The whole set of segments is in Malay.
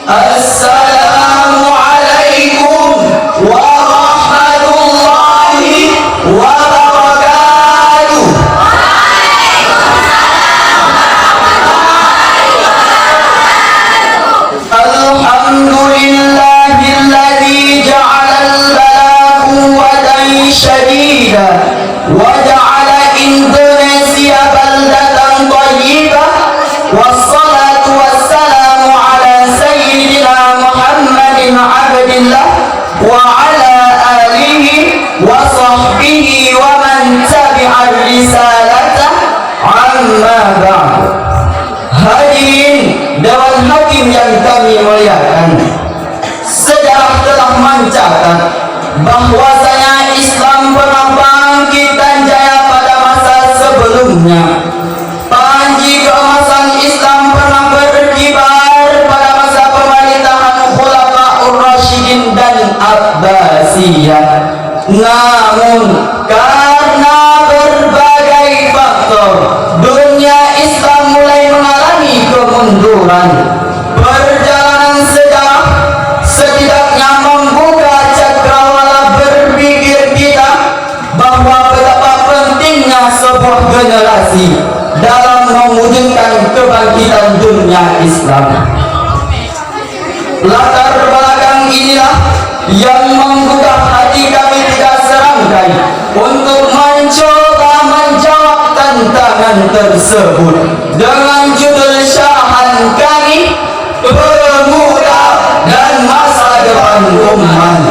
Assalamualaikum warahmatullahi wabarakatuh. Alhamdulillahilladzi ja'alal balaa quwwatan syadidah wa ja'ala Indonesia baldatan thayyibah. Wassalatu wassalamu ala sayyidina Muhammadin abdillah wa ala alihi wa sahbihi wa man tabi'a risalatah, amma ba'd. Hadirin Dewan Hakim yang kami muliakan, sejarah telah mencatat bahwasanya Islam pernah bangkit dan jaya pada masa sebelumnya. Panji keemasan Islam pernah berkibar pada masa pemerintahan Khulafaur Rasyidin dan Abbasiyah. Namun karena berbagai faktor, dunia Islam mulai mengalami kemunduran. Perjalanan sejarah setidaknya membuka cakrawala berpikir kita bahwa betapa pentingnya sebuah generasi dalam mewujudkan kebangkitan dunia Islam. Latar belakang inilah yang membuka hati kami tidak serangkai untuk mencoba menjawab tantangan tersebut dengan judul syarahan kami, Pemuda dan Masa Depan Umat.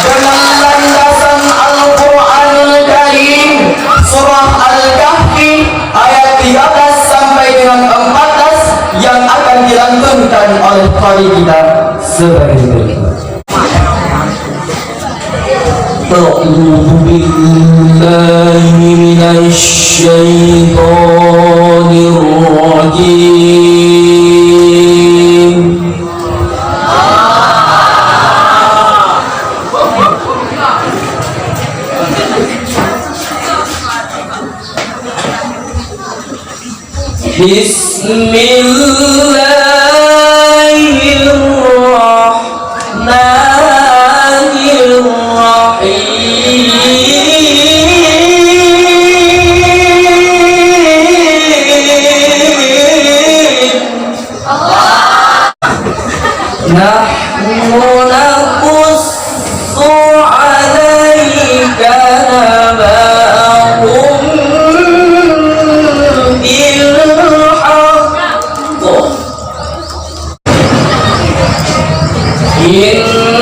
Dengan landasan Al-Quranul Karim, Surah Al-Kahfi ayat 13 sampai dengan 14 yang akan dilantunkan oleh qari kita sebagai berikut. A'udzu billahi minasy syaithanir rajim. Nahnu naqussu 'alaika naba'ahum bil haqq.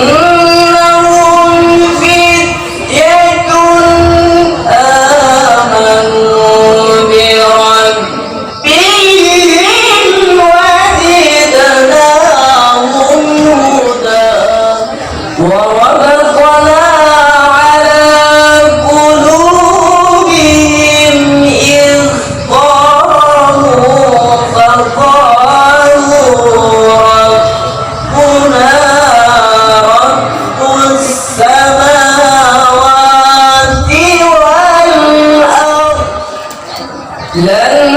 Innahum fityatun amanu bi rabbihim wa zidnahum huda wa rabbana ala qulubihim idh qamu faqalu rabbuna rabbus samawati wal ardh lan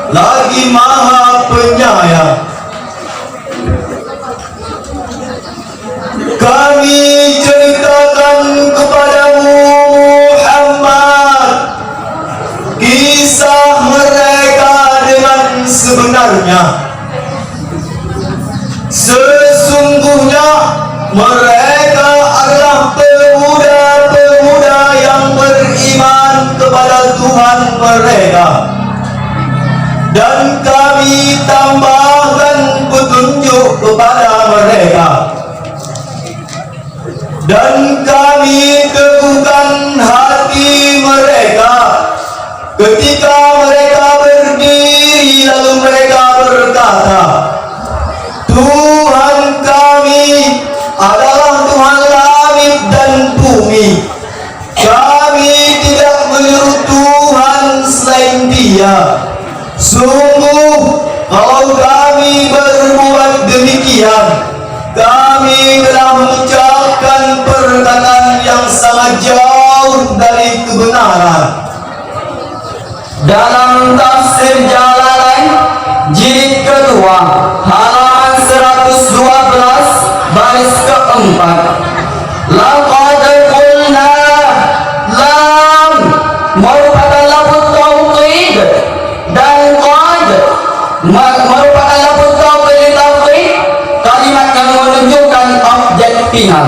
lagi Maha Penyayang. Kami ceritakan kepadamu Muhammad kisah mereka dengan sebenarnya. Sesungguhnya mereka adalah pemuda-pemuda yang beriman kepada Tuhan mereka, dan kami tambahkan petunjuk menunjuk kepada mereka. Dan kami teguhkan hati mereka ketika mereka berdiri lalu mereka berkata, Tuhan kami adalah Tuhan langit dan bumi. Kami tidak menyeru Tuhan selain Dia. Sungguh kalau kami berbuat demikian, kami telah mengucapkan perkataan yang sangat jauh dari kebenaran. Dalam tafsir Jalalain jilid kedua halaman 112 baris keempat, laqad qulna lam merupakan lafaz tauhid dan qad merupakan lafaz tauhid, kalimat yang menunjukkan objek final.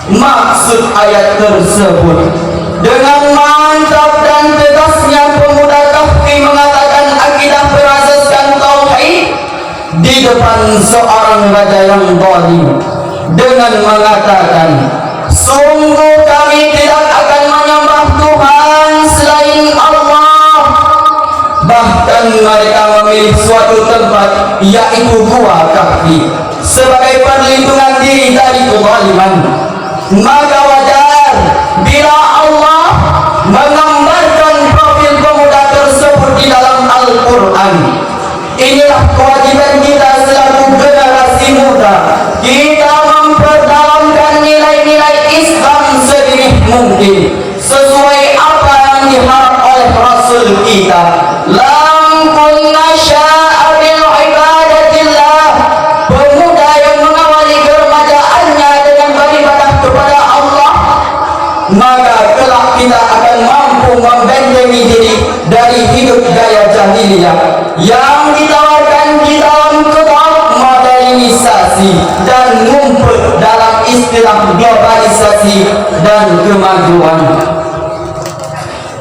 Maksud ayat tersebut, dengan mantap dan tegasnya pemuda Kahfi mengatakan akidah berasaskan tauhid di depan seorang raja yang zalim dengan mengatakan, sungguh kami tidak akan menyembah Tuhan selain Allah. Bahkan mereka memilih suatu tempat, yaitu Gua Kahfi, sebagai perlindungan diri dari kezaliman. Maka wajar bila Allah menggambarkan profil pemuda tersebut di dalam Al-Quran. Inilah kewajiban kita selaku generasi muda, kita memperdalamkan nilai-nilai Islam sedini mungkin sesuai apa yang diharap oleh Rasul kita. Lam kunna sya'a bil ibadatillah, pemuda yang mengawali keremajaannya dengan beribadah kepada Allah, maka kelak kita akan mampu membentengi diri dari hidup gaya jahiliyah yang ditawarkan di dalam kedok modernisasi dan ngumpul dalam istilah globalisasi dan kemajuan.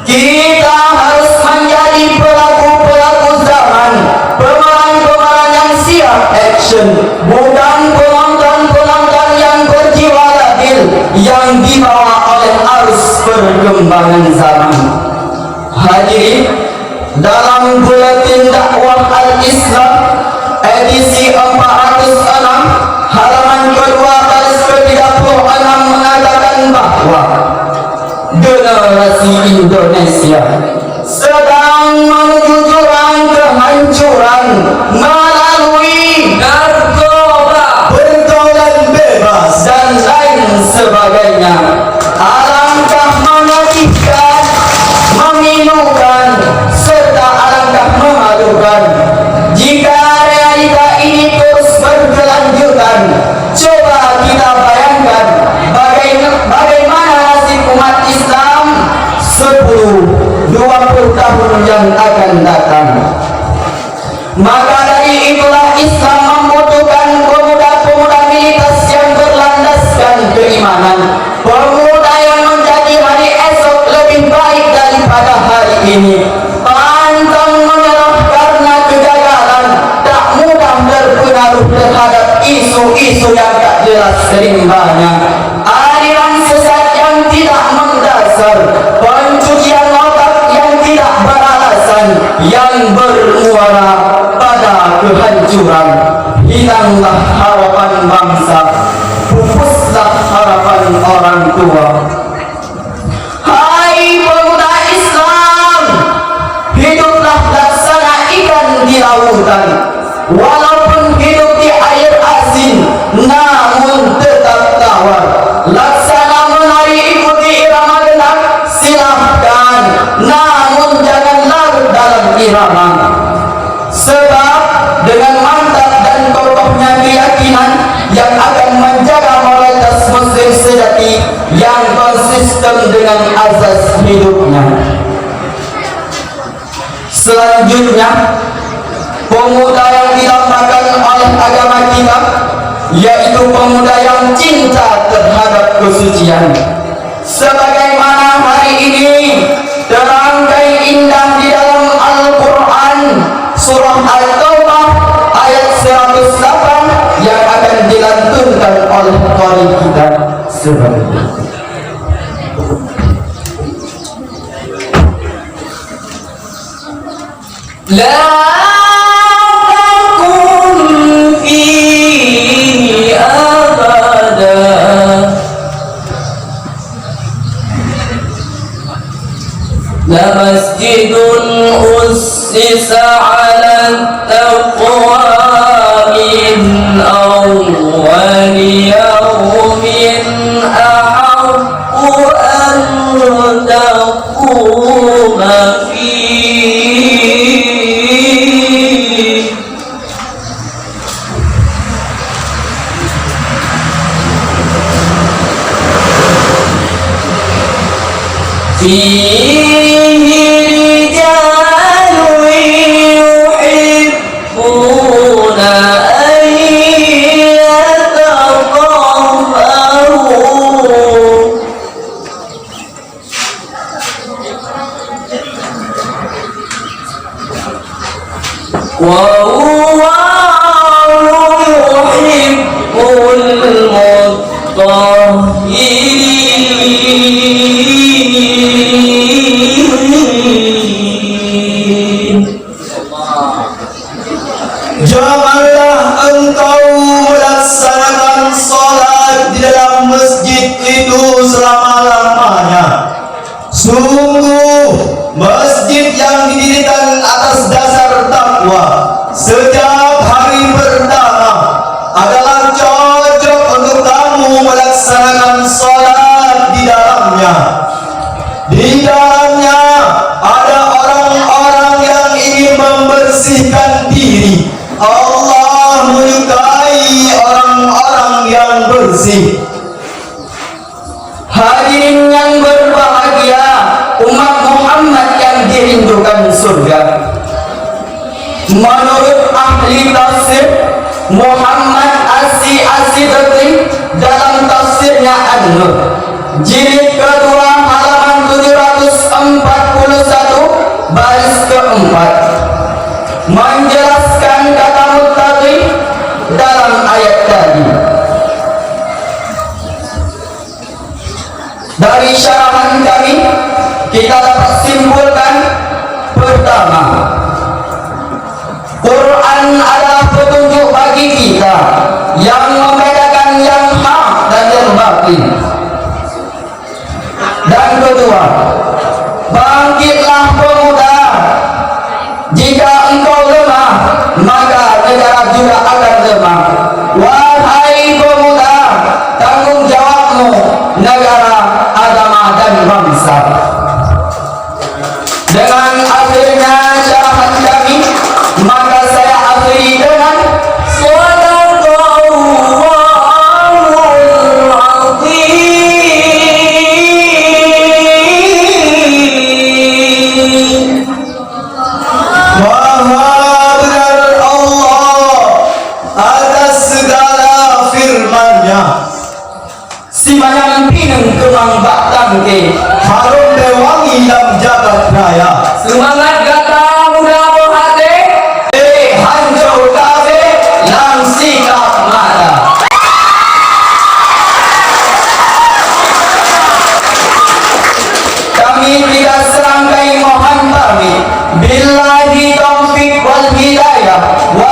Kita harus menjadi pelaku-pelaku zaman, pemeran-pemeran yang siap action, bukan penonton-penonton yang berjiwa labil yang dibawa oleh arus perkembangan zaman. Hadirin, dalam buletin dakwah al-Islam edisi 406 halaman kedua baris ke-36 mengatakan bahwa generasi Indonesia sedang menuju jurang kehancuran melalui narkoba, pergaulan bebas dan lain sebagainya. Alangkah menyedihkan, memilukan serta alangkah memalukan jika realita ini terus berkelanjutan. Coba kita bayangkan bagaimana nasib umat Islam 10-20 tahun yang akan datang. Maka dari itulah Islam membutuhkan pemuda-pemuda militas yang berlandaskan keimanan, pemuda yang menjadi hari esok lebih baik daripada hari ini, pantang menyerah karena kegagalan, tak mudah terpengaruh terhadap isu-isu yang tak jelas rimbanya, aliran sesat yang tidak mendasar, pencucian otak yang tidak beralasan, yang bermuara pada kehancuran. Hilanglah harapan bangsa, pupuslah harapan orang tua. Hai pemuda Islam, hiduplah laksana ikan di lautan, walaupun hidup di air asin namun tetap tawar. Laksana menari ikuti irama gendang, silahkan, namun jangan larut dalam irama. Sebab dengan mantap dan kokohnya keyakinan yang akan menjaga moralitas muslim sejati yang konsisten dengan azas hidupnya. Selanjutnya, pemuda yang dilambangkan oleh agama kita yaitu pemuda yang cinta terhadap kesucian. Sebagaimana hari ini terangkai indah di dalam Al-Quran surah Al-Taubah ayat 106 oleh qari kita sebagai la takun fihi abada la masjidun ussisa ala taqwa min awwali yawmin ahaqqu an taquma fihi Janganlah engkau melaksanakan salat di dalam masjid itu selama-lamanya. Sungguh masjid yang didirikan atas dasar takwa sejak hari pertama adalah cocok untuk kamu melaksanakan salat di dalamnya. Di dalamnya ada orang-orang yang ingin membersihkan diri. Allah menyukai orang-orang yang bersih. Hadirin yang berbahagia, umat Muhammad yang dirindukan surga. Menurut ahli tafsir Muhammad As-Siddiq dalam tafsirnya An-Nur jilid kedua halaman 741 baris keempat menjelaskan kata muttaqi dalam ayat tadi. Dari syarahan kami kita dapat simpulkan, pertama, Quran adalah petunjuk bagi kita yang membedakan yang hak dan yang batil. Dan kedua, bangkitlah pemuda. Jika engkau lemah, maka negara juga akan lemah. Wahai pemuda, tanggung jawabmu negara, agama dan bangsa. Dengan akhirnya syarahan kami, maka saya akhiri dengan Shadaqallahul Azim. Maha benar Allah atas segala firman-Nya. Simayang pineng kemang bak tangke, Harum mewangi dalam jagat raya. semangat gata muda bohate, hancur kafe lang sikap mata. Kami tidak serangkai mohon pamit. Billahi taufiq wal hidayah. Wa